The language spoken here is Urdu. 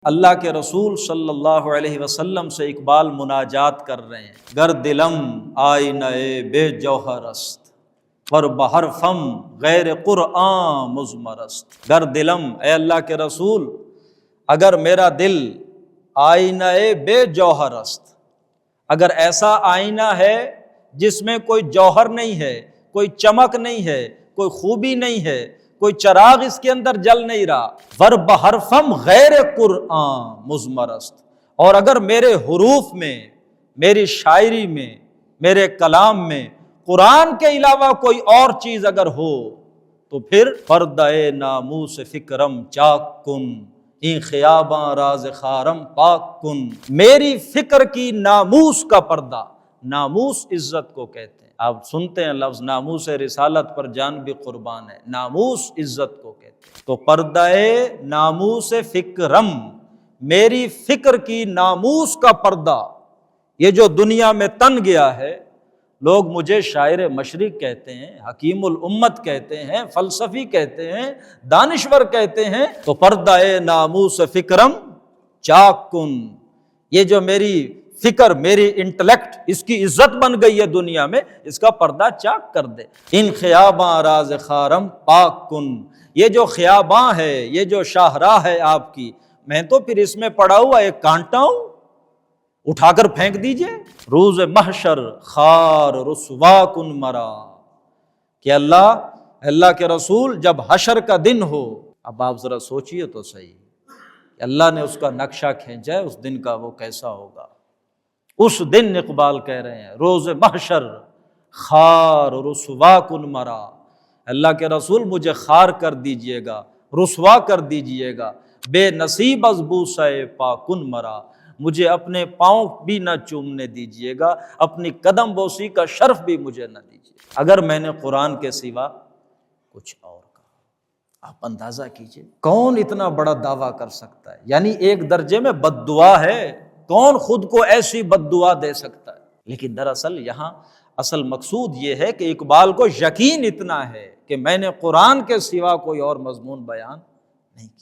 اللہ کے رسول صلی اللہ علیہ وسلم سے اقبال مناجات کر رہے ہیں۔ گر دلم آئینہ بے جوہر است، پر بحرفم غیر قرآن مضمر است۔ گر دلم، اے اللہ کے رسول، اگر میرا دل آئینہ بے جوہر است، اگر ایسا آئینہ ہے جس میں کوئی جوہر نہیں ہے، کوئی چمک نہیں ہے، کوئی خوبی نہیں ہے، کوئی چراغ اس کے اندر جل نہیں رہا، ور بحرفم غیر قرآن مضمر است، اور اگر میرے حروف میں، میری شاعری میں، میرے کلام میں قرآن کے علاوہ کوئی اور چیز اگر ہو تو پھر پردہ ناموس فکرم چاک کن، این خیاباں راز خارم پاک کن۔ میری فکر کی ناموس کا پردہ، ناموس عزت کو کہتے ہیں، آپ سنتے ہیں لفظ ناموس رسالت پر جان بھی قربان ہے، ناموس عزت کو کہتے ہیں۔ تو پردہ ناموس فکرم، میری فکر کی ناموس کا پردہ، یہ جو دنیا میں تن گیا ہے، لوگ مجھے شاعر مشرق کہتے ہیں، حکیم الامت کہتے ہیں، فلسفی کہتے ہیں، دانشور کہتے ہیں، تو پردہ ناموس فکرم چاک کن، یہ جو میری فکر، میری انٹلیکٹ، اس کی عزت بن گئی ہے دنیا میں، اس کا پردہ چاک کر دے۔ ان خیاباں راز خارم پاک کن، یہ جو خیاباں ہے، یہ جو شاہراہ ہے آپ کی، میں تو پھر اس میں پڑا ہوا ایک کانٹا ہوں، اٹھا کر پھینک دیجئے۔ روز محشر خار رسوا کن مرا، کہ اللہ کے رسول جب حشر کا دن ہو، اب آپ ذرا سوچئے تو صحیح کہ اللہ نے اس کا نقشہ کھینچا ہے، اس دن کا وہ کیسا ہوگا۔ اس دن اقبال کہہ رہے ہیں روز محشر خار رسوا کن مرا، اللہ کے رسول مجھے خار کر دیجئے گا، رسوا کر دیجئے گا، بے نصیب از بوسہ پا کن مرا، مجھے اپنے پاؤں بھی نہ چومنے دیجئے گا، اپنی قدم بوسی کا شرف بھی مجھے نہ دیجئے، اگر میں نے قرآن کے سوا کچھ اور کہا۔ آپ اندازہ کیجئے کون اتنا بڑا دعویٰ کر سکتا ہے، یعنی ایک درجے میں بد دعا ہے، کون خود کو ایسی بد دعا دے سکتا ہے؟ لیکن دراصل یہاں اصل مقصود یہ ہے کہ اقبال کو یقین اتنا ہے کہ میں نے قرآن کے سوا کوئی اور مضمون بیان نہیں کیا۔